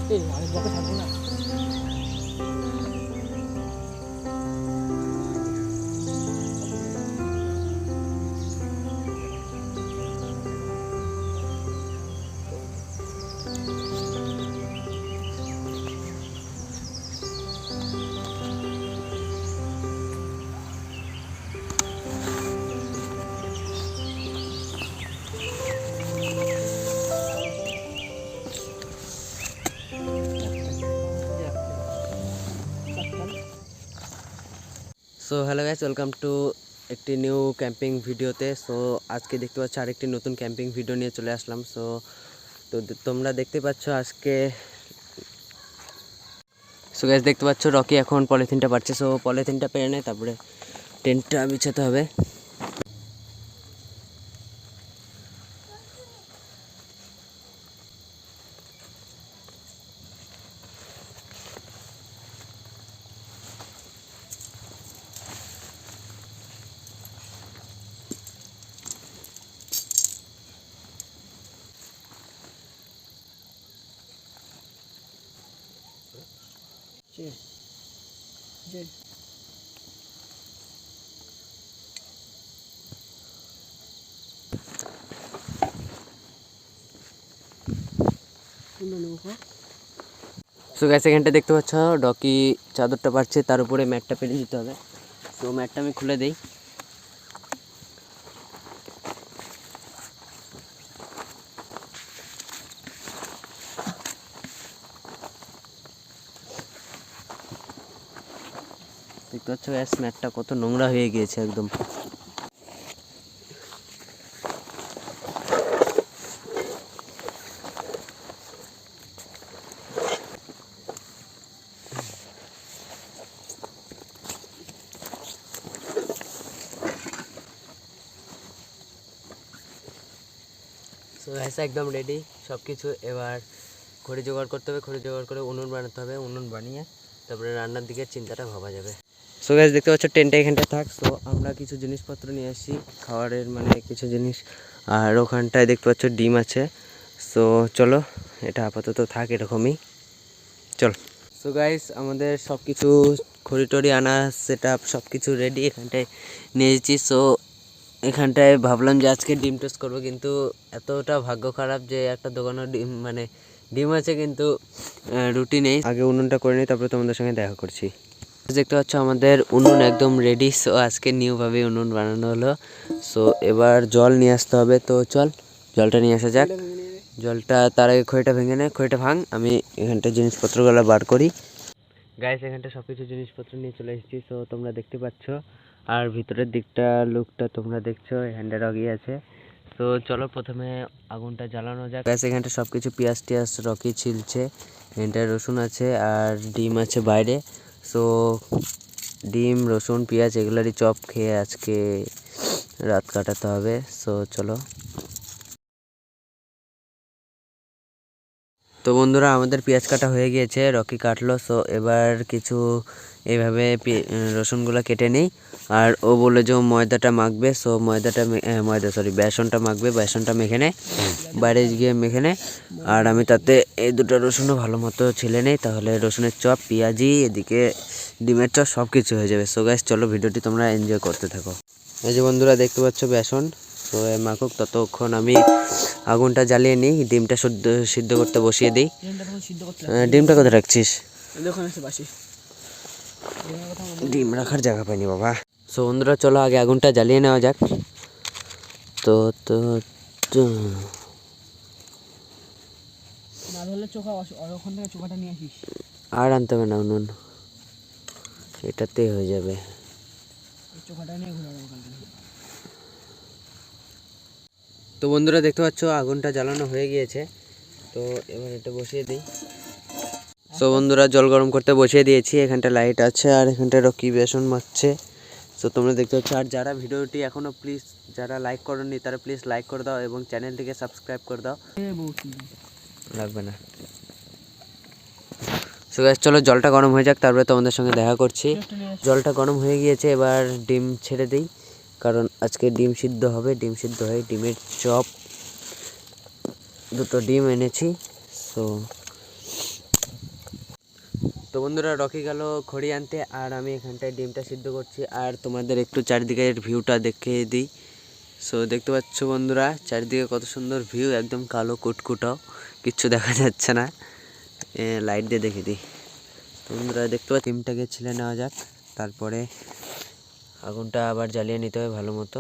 আমি বকে থাকবো না। So hello guys, welcome to একটি নিউ ক্যাম্পিং ভিডিওতে। সো আজকে দেখতে পাচ্ছ আরেকটি নতুন ক্যাম্পিং ভিডিও নিয়ে চলে আসলাম। তো তোমরা দেখতে পাচ্ছ আজকে। সো গাইস দেখতে পাচ্ছ রকি এখন পলিথিনটা পারছে। সো পলিথিনটা পেরে নেয়, তারপরে টেন্টটা বিছাতে হবে। সো গাইস এখানটা দেখতে পাচ্ছ রকি চাদরটা পারছে, তার উপরে ম্যাটটা পেরে দিতে হবে। তো ম্যাটটা আমি খুলে দিই। দেখতে পাচ্ছ গ্যাস ম্যাটটা কত নোংরা হয়ে গিয়েছে একদম। সো গ্যাস একদম রেডি সব কিছু। এবার খড়ি জোগাড় করতে হবে, খড়ি জোগাড় করে উনুন বানাতে হবে, উনুন বানিয়ে তারপরে রান্নার দিকে চিন্তাটা ভাবা যাবে। সো গ্যাস দেখতে পাচ্ছ টেন্টটা এখানটা থাক। সো আমরা কিছু জিনিসপত্র নিয়ে আসি, খাবারের মানে কিছু জিনিস। আর ওখানটায় দেখতে পাচ্ছ ডিম আছে। সো চলো, এটা আপাতত থাক এরকমই, চল। সো গাইস আমাদের সব কিছু খড়ি টড়ি আনা সেট আপ সব কিছু রেডি এখানটায় নিয়ে এসেছি। সো এখানটায় ভাবলাম যে আজকে ডিম টোস্ট করবো, কিন্তু এতটা ভাগ্য খারাপ যে একটা দোকানের ডিম মানে ডিম আছে কিন্তু রুটি নেই। আগে উনুনটা করে নিই, তারপরে তোমাদের সঙ্গে দেখা করছি। দেখতে পাচ্ছ আমাদের উনুন একদম রেডি। সো আজকে নিউভাবে উনুন বানানো হলো। সো এবার জল নিয়ে আসতে হবে, তো চল জলটা নিয়ে আসা যাক। জলটা তার আগে খড়িটা ভেঙে নে, খড়িটা ভাঙ, আমি এখানটা জিনিসপত্রগুলো বার করি। গাইস এখানটা সব কিছু জিনিসপত্র নিয়ে চলে এসেছি। সো তোমরা দেখতে পাচ্ছ, আর ভিতরের দিকটা লুকটা তোমরা দেখছো, হ্যান্ডেল রকি আছে। তো চলো প্রথমে আগুনটা জ্বালানো যাক। গাইস এখানটা সব কিছু পেঁয়াজ টিয়াজ রকি ছিলছে, এখানটায় রসুন আছে আর ডিম আছে বাইরে। সো ডিম রসুন পেঁয়াজ এগুলারই চপ খেয়ে আজকে রাত কাটাতে হবে। সো চলো। তো বন্ধুরা আমাদের পেঁয়াজ কাটা হয়ে গিয়েছে, রকি কাটলো। সো এবার কিছু এইভাবে রসুনগুলো কেটে নিই। আর ও বলে যে ও ময়দাটা মাখবে। সো বেসনটা মাখবে, বেসনটা মেখে নেয়, বাইরে গিয়ে মেখে নেয়। আর আমি তাতে এই দুটো রসুনও ভালো মতো ছিলে নেই, তাহলে রসুনের চপ পেঁয়াজি এদিকে ডিমের চপ সব কিছু হয়ে যাবে। সো গাইস চলো ভিডিওটি তোমরা এনজয় করতে থাকো। এই যে বন্ধুরা দেখতে পাচ্ছ বেসন। তো মাখুক, ততক্ষণ আমি আগুনটা জ্বালিয়ে নিই, ডিমটা সিদ্ধ করতে বসিয়ে দিই। ডিমটা কোথায় রাখছিস? ডিম রাখার জায়গা পাইনি বাবা। সো বন্ধুরা চলো আগে আগুনটা জ্বালিয়ে নেওয়া যাক। তো তো তো আর আনতে হবে না উনুন, এটাতেই হয়ে যাবে। তো বন্ধুরা দেখতে পাচ্ছ আগুনটা জ্বালানো হয়ে গিয়েছে। তো এবার এটা বসিয়ে দিই। সো বন্ধুরা জল গরম করতে বসিয়ে দিয়েছি, এখানটা লাইট আছে আর এখানটা রকি বেসন মাখছে। সো তোমরা দেখতে পাচ্ছ। আর যারা ভিডিওটি এখনও প্লিজ যারা লাইক করোনি তারা প্লিজ লাইক করে দাও এবং চ্যানেলটিকে সাবস্ক্রাইব করে দাও। লাগবে না। সো গাইস চলো জলটা গরম হয়ে যাক, তারপরে তোমাদের সঙ্গে দেখা করছি। জলটা গরম হয়ে গিয়েছে, এবার ডিম ছেড়ে দিই, কারণ আজকে ডিম সিদ্ধ হবে। ডিম সিদ্ধ হয়ে ডিমের চপ, দুটো ডিম এনেছি। সো তো বন্ধুরা রকি গেল খড়ি আনতে, আর আমি এখানটায় ডিমটা সিদ্ধ করছি। আর তোমাদের একটু চারিদিকের ভিউটা দেখিয়ে দিই। সো দেখতে পাচ্ছ বন্ধুরা চারিদিকে কত সুন্দর ভিউ, একদম কালো কুটকুটাও, কিচ্ছু দেখা যাচ্ছে না। লাইট দিয়ে দেখে দিই। তো বন্ধুরা দেখতে পাচ্ছি ডিমটাকে ছিলে নেওয়া যাক, তারপরে আগুনটা আবার জ্বালিয়ে নিতে হবে ভালো মতো।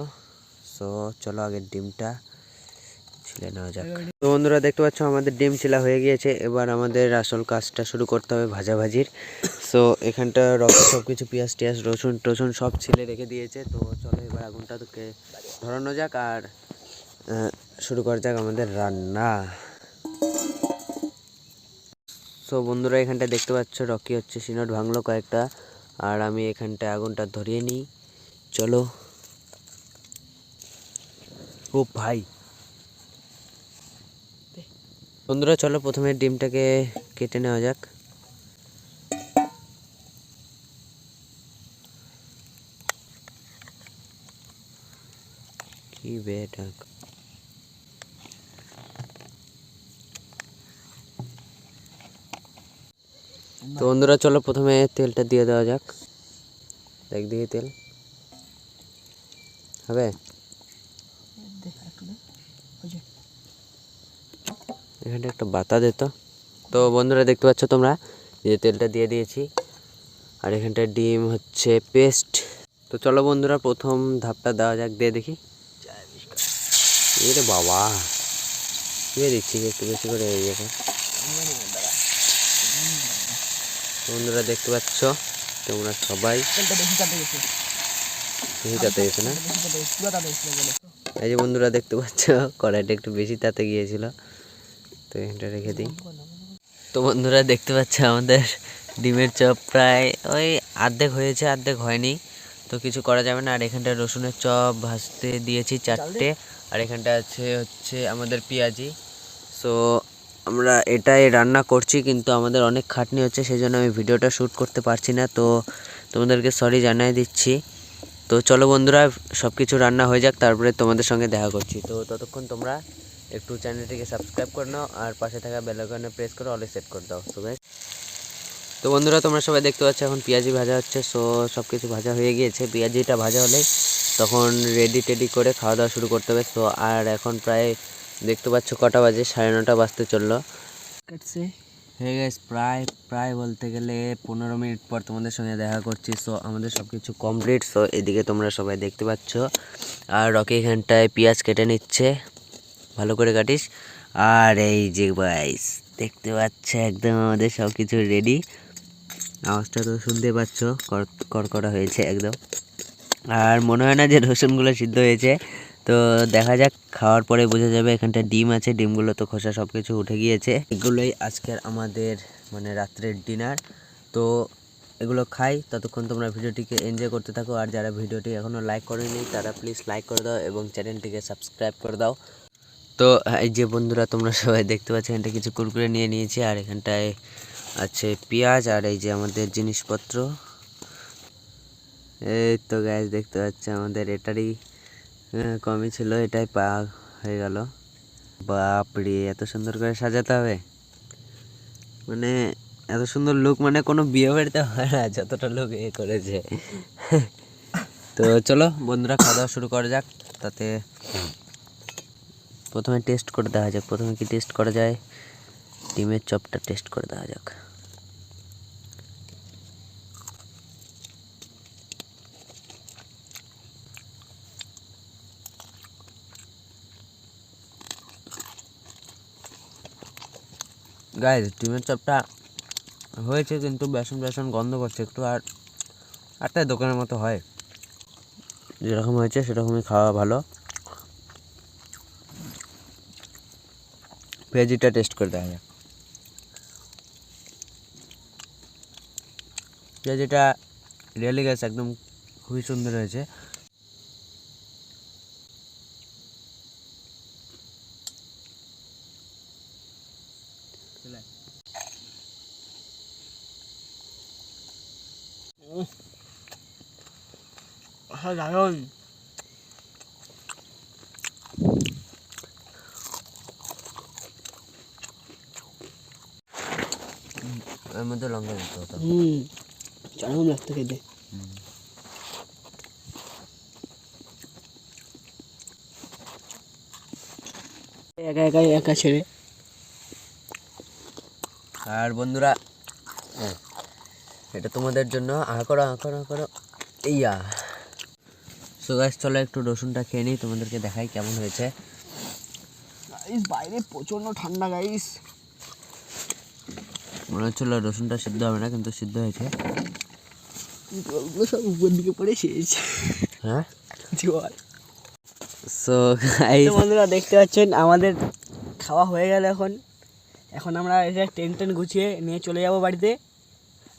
সো চলো আগে ডিমটা ছিলে নেওয়া যাক। তো বন্ধুরা দেখতে পাচ্ছ আমাদের ডিম ছিলা হয়ে গিয়েছে, এবার আমাদের আসল কাজটা শুরু করতে হবে ভাজাভাজির। সো এখানটা রকি সব কিছু পেঁয়াজ টিয়াজ রসুন টসুন সব ছিলে রেখে দিয়েছে। তো চলো এবার আগুনটা তোকে ধরানো যাক আর শুরু করা যাক আমাদের রান্না। সো বন্ধুরা এখানটা দেখতে পাচ্ছ রকি হচ্ছে সিনট ভাঙলো কয়েকটা, আর আমি এখানটায় আগুনটা ধরিয়ে নিই। চলো। ও ভাই বন্ধুরা চলো প্রথমে ডিমটাকে কেটে নেওয়া যাক। কি বেটা, তো বন্ধুরা চলো প্রথমে তেলটা দিয়ে দেওয়া যাক। দেখ দিয়ে তেল হবে, এখানটা একটা বাতা দিত। তো বন্ধুরা দেখতে পাচ্ছ তোমরা যে তেলটা দিয়ে দিয়েছি, আর এখানটা ডিম হচ্ছে পেস্ট। তো চলো বন্ধুরা প্রথম ধাপটা দেওয়া যাক, দিয়ে দেখি। এরে বাবা দিয়ে দিচ্ছি একটু বেশি করে ইয়েটা। বন্ধুরা দেখতে পাচ্ছ তোমরা সবাই বেশি তাতে গেছে না, এই যে বন্ধুরা দেখতে পাচ্ছ কড়াইটা একটু বেশি তাতে গিয়েছিল। তো এখানটা রেখে দিই। তো বন্ধুরা দেখতে পাচ্ছ আমাদের ডিমের চপ প্রায় ওই অর্ধেক হয়েছে অর্ধেক হয়নি, তো কিছু করা যাবে না। আর এখানটা রসুনের চপ ভাজতে দিয়েছি 4টে, আর এখানটা হচ্ছে আমাদের পেঁয়াজি। সো আমরা এটাই রান্না করছি, কিন্তু আমাদের অনেক খাটনি হচ্ছে, সেই জন্য আমি ভিডিওটা শ্যুট করতে পারছি না। তো তোমাদেরকে সরি জানিয়ে দিচ্ছি। তো চলো বন্ধুরা সব কিছু রান্না হয়ে যাক, তারপরে তোমাদের সঙ্গে দেখা করছি। তো ততক্ষণ তোমরা একটু চ্যানেলটিকে সাবস্ক্রাইব করে নাও, আর পাশে থাকা বেল আইকনে প্রেস করে অলে সেট করে দাও। তো বন্ধুরা তোমরা সবাই দেখতে পাচ্ছ এখন পেঁয়াজি ভাজা হচ্ছে। সো সব কিছু ভাজা হয়ে গিয়েছে, পেঁয়াজিটা ভাজা হলে তখন রেডি টেডি করে খাওয়া দাওয়া শুরু করতে হবে। সো আর এখন প্রায় দেখতে পাচ্ছ কটা বাজে, 9:30 বাজতে চললো। হয়ে গেছে প্রায় বলতে গেলে 15 মিনিট পর তোমাদের সঙ্গে দেখা করছি। সো আমাদের সব কিছু কমপ্লিট। সো এদিকে তোমরা সবাই দেখতে পাচ্ছ, আর রকি এখানটায় পেঁয়াজ কেটে নিচ্ছে, ভালো করে কাটিস। আর এই যে গাইস দেখতে পাচ্ছ একদম আমাদের সব কিছু রেডি, আওয়াজটা তো শুনতে পাচ্ছ কড়কড়া হয়েছে একদম। আর মনে হয় না যে রসুনগুলো সিদ্ধ হয়েছে, তো দেখা যাক খাওয়ার পরে বোঝা যাবে। এখানটা ডিম আছে, ডিমগুলো তো খোসা সব কিছু উঠে গিয়েছে। এগুলোই আজকের আমাদের মানে রাত্রের ডিনার। তো এগুলো খাই, ততক্ষণ তোমরা ভিডিওটিকে এনজয় করতে থাকো। আর যারা ভিডিওটি এখনও লাইক করেনি তারা প্লিজ লাইক করে দাও এবং চ্যানেলটিকে সাবস্ক্রাইব করে দাও। তো এই যে বন্ধুরা তোমরা সবাই দেখতে পাচ্ছ এখানটা কিছু কুরকুরে নিয়ে নিয়েছি, আর এখানটায় আছে পেঁয়াজ, আর এই যে আমাদের জিনিসপত্র। এই তো গ্যাস দেখতে পাচ্ছ আমাদের এটারই কমই ছিল, এটাই পাওয়া হয়ে গেল। বাপরে এত সুন্দর করে সাজাতে হবে, মানে এত সুন্দর লুক মানে কোনো বিয়ে বাড়িতে হয় না যতটা লোক এ করেছে। তো চলো বন্ধুরা খাওয়া দাওয়া শুরু করা যাক। তাতে প্রথমে টেস্ট করে দেওয়া যাক, প্রথমে কি টেস্ট করা যায়, ডিমের চপটা টেস্ট করে দেওয়া যাক। গাইস ডিমের চপটা হয়েছে, কিন্তু বেসন বেসন গন্ধ করছে একটু, আর তাই দোকানের মতো হয়, যেরকম হয়েছে সেরকমই খাওয়া ভালো। ভেজিটা টেস্ট করে দেখা যাক। ভেজিটা রিয়েলি গাইস একদম খুবই সুন্দর হয়েছে। দারুণ। এর মধ্যে লঙ্কা দিতে হতো। চারম লাগতো খেতে। একা ছেড়ে। আর বন্ধুরা এটা তোমাদের জন্য আ করো ইয়া। সো গাইস চলো একটু রসুনটা খেয়ে নিই, তোমাদেরকে দেখাই কেমন হয়েছে। গাইস বাইরে প্রচন্ড ঠান্ডা গাইস। মনে হচ্ছিল রসুনটা সিদ্ধ হবে না, কিন্তু সিদ্ধ হয়েছে। জলগুলো সব উপর দিকে পড়ে শেষ। হ্যাঁ জল। সো গাইস বন্ধুরা দেখতে পাচ্ছেন আমাদের খাওয়া হয়ে গেল। এখন আমরা এটা টেন গুছিয়ে নিয়ে চলে যাব বাড়িতে।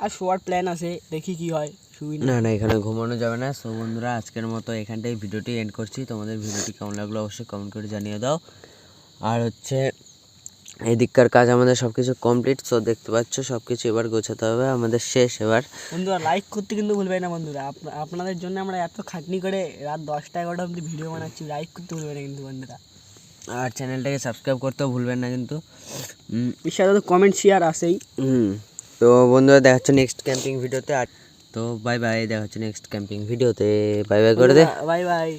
আর শোয়ার প্ল্যান আছে, দেখি কি হয়। না এখানে ঘুমানো যাবে না। সো বন্ধুরা আজকের মতো এখানটাই ভিডিওটি এন্ড করছি। তোমাদের ভিডিওটি কেমন লাগলো অবশ্যই কমেন্ট করে জানিয়ে দাও। আর হচ্ছে এদিককার কাজ আমাদের সব কিছু কমপ্লিট। সো দেখতে পাচ্ছ সব কিছু এবার গোছাতে হবে, আমাদের শেষ এবার। বন্ধুরা লাইক করতে কিন্তু ভুলবেন না বন্ধুরা, আপনাদের জন্য আমরা এত খাটনি করে রাত 10টা-11টা অবধি ভিডিও বানাচ্ছি, লাইক করতে ভুলবেন না কিন্তু বন্ধুরা। আর চ্যানেলটাকে সাবস্ক্রাইব করতেও ভুলবেন না কিন্তু। সাথে তো কমেন্ট শেয়ার আসেই। তো বন্ধুরা দেখা হচ্ছে নেক্সট ক্যাম্পিং ভিডিওতে। আর তো বাই বাই, দেখা হচ্ছে নেক্সট ক্যাম্পিং ভিডিওতে। বাই বাই করে দে। Bye bye.